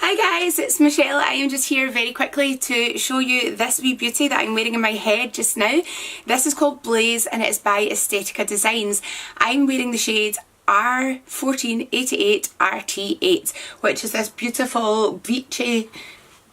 Hi guys, it's Michelle. I am just here very quickly to show you this wee beauty that I'm wearing in my head just now. This is called Blaze and it's by Estetica Designs. I'm wearing the shade RH1488RT8, which is this beautiful beachy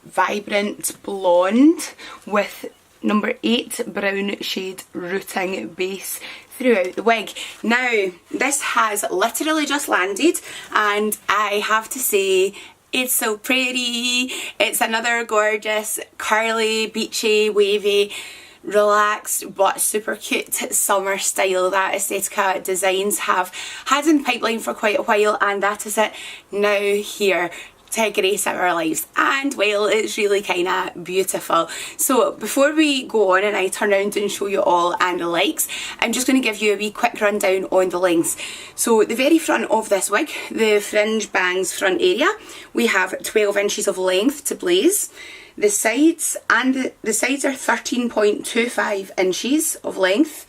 vibrant blonde with number 8 brown shade rooting base throughout the wig. Now this has literally just landed and I have to say it's so pretty. It's another gorgeous curly beachy wavy relaxed but super cute summer style that Estetica Designs have had in the pipeline for quite a while, and that is it now here to grace our lives, and well, it's really kind of beautiful. So before we go on and I turn around and show you all and the likes, I'm just going to give you a wee quick rundown on the lengths. So the very front of this wig, the fringe bangs front area, we have 12 inches of length to Blaze. The sides and the sides are 13.25 inches of length.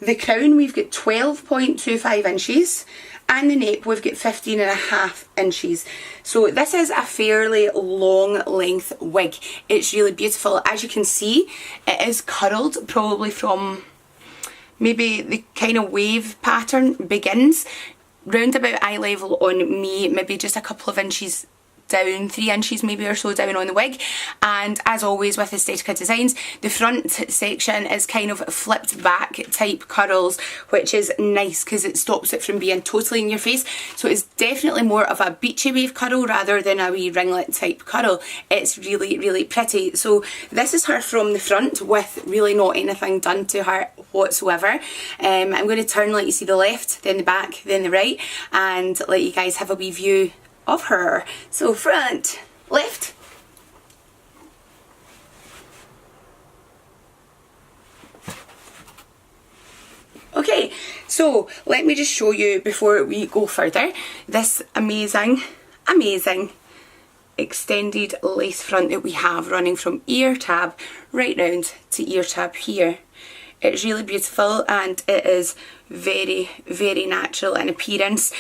The crown we've got 12.25 inches. And the nape we've got 15.5 inches. So this is a fairly long length wig. It's really beautiful. As you can see, it is curled probably from maybe the kind of wave pattern begins round about eye level on me, maybe just a couple of inches down, 3 inches maybe or so down on the wig. And as always with Estetica Designs, the front section is kind of flipped back type curls, which is nice because it stops it from being totally in your face. So it's definitely more of a beachy wave curl rather than a wee ringlet type curl. It's really pretty. So this is her from the front with really not anything done to her whatsoever. I'm going to turn, let you see the left, then the back, then the right, and let you guys have a wee view of her. So front, left, okay, so let me just show you before we go further this amazing extended lace front that we have running from ear tab right round to ear tab here. It's really beautiful and it is very natural in appearance.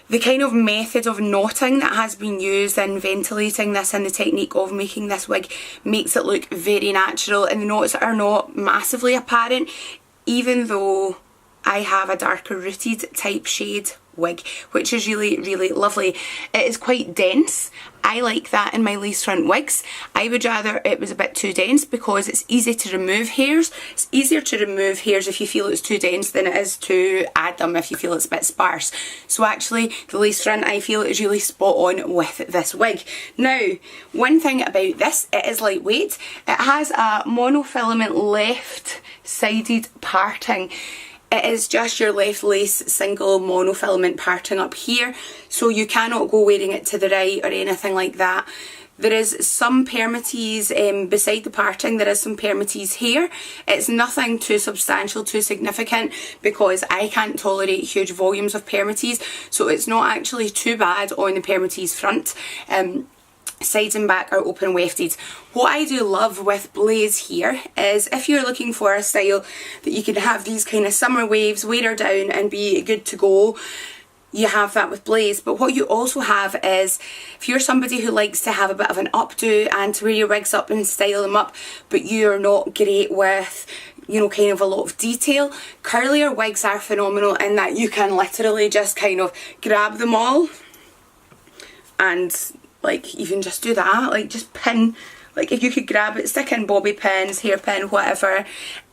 The kind of method of knotting that has been used in ventilating this and the technique of making this wig makes it look very natural, and the knots are not massively apparent, even though I have a darker rooted type shade wig, which is really lovely. It is quite dense. I like that in my lace front wigs. I would rather it was a bit too dense because it's easy to remove hairs. It's easier to remove hairs if you feel it's too dense than it is to add them if you feel it's a bit sparse. So actually the lace front I feel is really spot on with this wig. Now one thing about this, it is lightweight. It has a monofilament left sided parting. It is just your left lace single monofilament parting up here, so you cannot go wearing it to the right or anything like that. There is some permatease beside the parting, there is some permatease here. It's nothing too substantial, too significant, because I can't tolerate huge volumes of permatease, so it's not actually too bad on the permatease front. Sides and back are open wefted. What I do love with Blaze here is if you're looking for a style that you can have these kind of summer waves, wear her down and be good to go, you have that with Blaze. But what you also have is, if you're somebody who likes to have a bit of an updo and to wear your wigs up and style them up, but you're not great with, you know, kind of a lot of detail, curlier wigs are phenomenal in that you can literally just kind of grab them all and like even just do that, like just pin, like if you could grab it, stick in bobby pins, hairpin, whatever,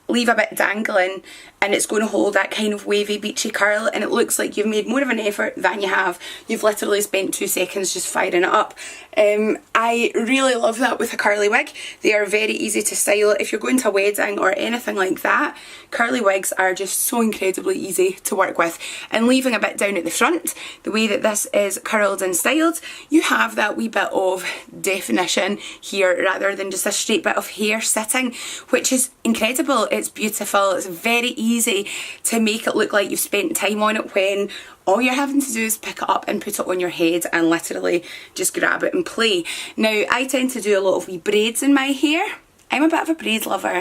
leave a bit dangling, and it's going to hold that kind of wavy beachy curl, and it looks like you've made more of an effort than you have. You've literally spent 2 seconds just firing it up. I really love that with a curly wig. They are very easy to style. If you're going to a wedding or anything like that, curly wigs are just so incredibly easy to work with. And leaving a bit down at the front, the way that this is curled and styled, you have that wee bit of definition here rather than just a straight bit of hair sitting, which is incredible. It's beautiful. It's very easy to make it look like you've spent time on it when all you're having to do is pick it up and put it on your head and literally just grab it and play. Now I tend to do a lot of wee braids in my hair. I'm a bit of a braid lover.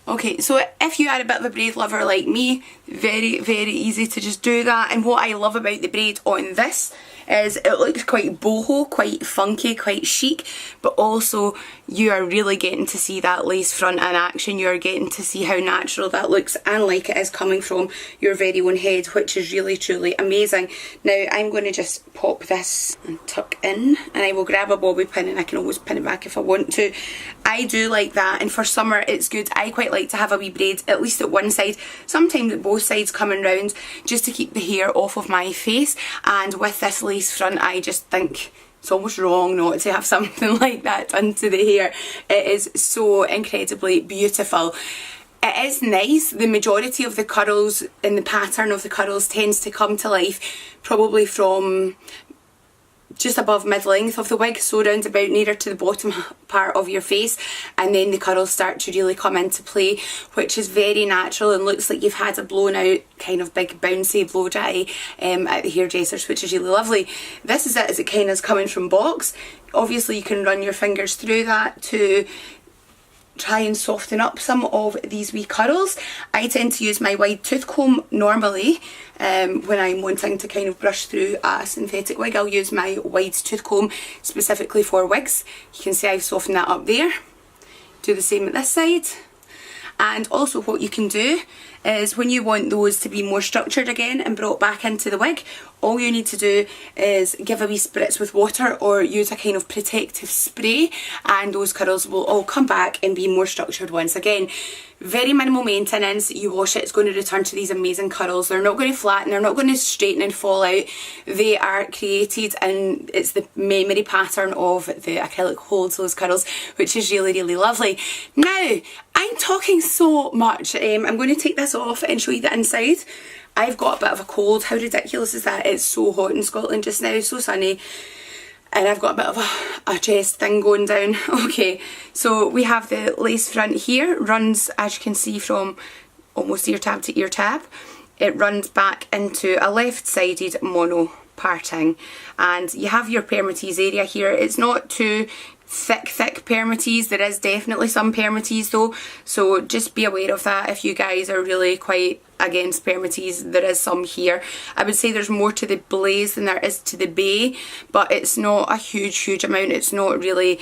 Okay, so if you are a bit of a braid lover like me, very easy to just do that. And what I love about the braid on this is it looks quite boho, quite funky, quite chic, but also you are really getting to see that lace front in action. You're getting to see how natural that looks and like it is coming from your very own head, which is really truly amazing. Now I'm going to just pop this and tuck in, and I will grab a bobby pin and I can always pin it back if I want to. I do like that, and for summer it's good. I quite like to have a wee braid at least at one side, sometimes at both sides coming round, just to keep the hair off of my face. And with this lace front, I just think it's almost wrong not to have something like that done to the hair. It is so incredibly beautiful. It is nice. The majority of the curls and the pattern of the curls tends to come to life probably from just above mid-length of the wig, so round about nearer to the bottom part of your face, and then the curls start to really come into play, which is very natural and looks like you've had a blown out kind of big bouncy blow dry at the hairdressers, which is really lovely. This is it as it kind of is coming from box. Obviously you can run your fingers through that to try and soften up some of these wee curls. I tend to use my wide tooth comb normally when I'm wanting to kind of brush through a synthetic wig. I'll use my wide tooth comb specifically for wigs. You can see I've softened that up there. Do the same at this side. And also what you can do is when you want those to be more structured again and brought back into the wig, all you need to do is give a wee spritz with water or use a kind of protective spray, and those curls will all come back and be more structured once again. Very minimal maintenance. You wash it, it's going to return to these amazing curls. They're not going to flatten, they're not going to straighten and fall out. They are created, and it's the memory pattern of the acrylic holds those curls, which is really, really lovely. Now, I'm talking so much. I'm going to take this off and show you the inside. I've got a bit of a cold. How ridiculous is that? It's so hot in Scotland just now, so sunny. And I've got a bit of a chest thing going down. Okay, so we have the lace front here. Runs, as you can see, from almost ear tab to ear tab. It runs back into a left-sided mono parting. And you have your permatease area here. It's not too thick permatease. There is definitely some permatease though, so just be aware of that if you guys are really quite against permatease. There is some here. I would say there's more to the blaze than there is to the bay, but it's not a huge amount. It's not really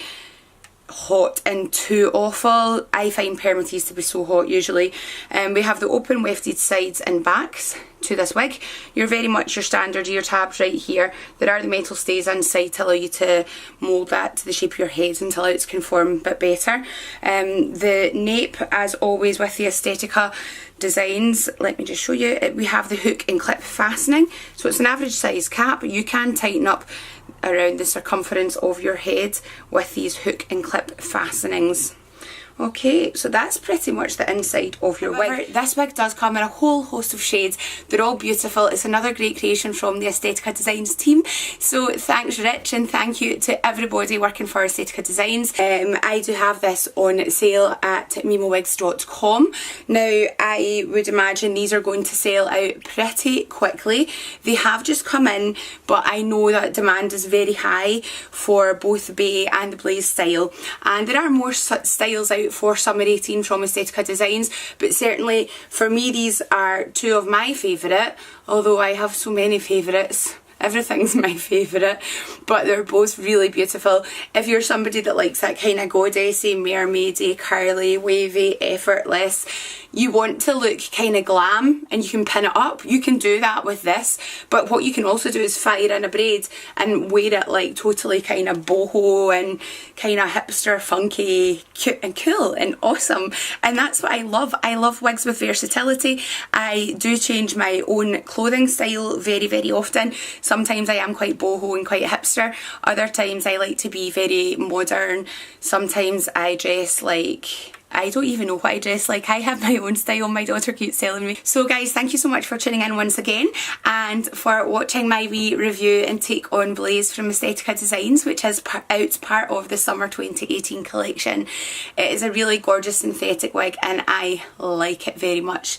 hot and too awful. I find permatease to be so hot usually. We have the open wefted sides and backs to this wig. You're very much your standard ear tabs right here. There are the metal stays inside to allow you to mould that to the shape of your head and to allow it to conform a bit better. The nape, as always with the Estetica designs, let me just show you, we have the hook and clip fastening. So it's an average size cap. You can tighten up around the circumference of your head with these hook and clip fastenings. Okay, so that's pretty much the inside of your wig. This wig does come in a whole host of shades. They're all beautiful. It's another great creation from the Estetica Designs team. So thanks Rich, and thank you to everybody working for Estetica Designs. I do have this on sale at MiMoWigs.com. Now I would imagine these are going to sell out pretty quickly. They have just come in, but I know that demand is very high for both the bay and the blaze style. And there are more styles out for summer 18 from Estetica Designs, but certainly for me these are two of my favourite, although I have so many favourites. Everything's my favourite, but they're both really beautiful. If you're somebody that likes that kind of goddessy, mermaidy, curly, wavy, effortless, you want to look kind of glam and you can pin it up, you can do that with this. But what you can also do is fire in a braid and wear it like totally kind of boho and kind of hipster, funky, cute and cool and awesome. And that's what I love. I love wigs with versatility. I do change my own clothing style very, very often. Sometimes I am quite boho and quite hipster. Other times I like to be very modern. Sometimes I dress like, I don't even know what I dress like. I have my own style. My daughter keeps telling me. So guys, thank you so much for tuning in once again and for watching my wee review and take on Blaze from Estetica Designs, which is out part of the summer 2018 collection. It is a really gorgeous synthetic wig and I like it very much.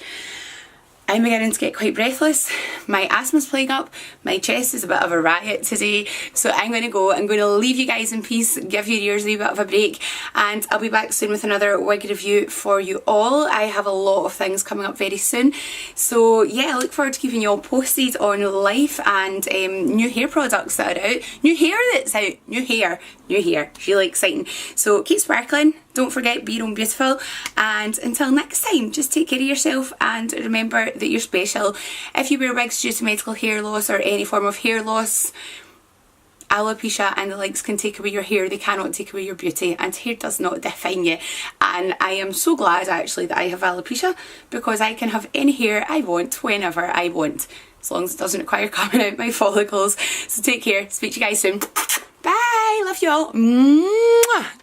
I'm beginning to get quite breathless, my asthma's playing up, my chest is a bit of a riot today, so I'm going to go. I'm going to leave you guys in peace, give your ears a wee bit of a break, and I'll be back soon with another wig review for you all. I have a lot of things coming up very soon, so yeah, I look forward to keeping you all posted on life and new hair products that are out, new hair that's out, new hair, it's really exciting. So keep sparkling, don't forget, be your own beautiful, and until next time, just take care of yourself and remember that you're special. If you wear wigs due to medical hair loss or any form of hair loss, alopecia and the likes can take away your hair, they cannot take away your beauty, and hair does not define you. And I am so glad actually that I have alopecia, because I can have any hair I want whenever I want, as long as it doesn't require coming out my follicles. So take care, speak to you guys soon. Bye, love you all. Mwah.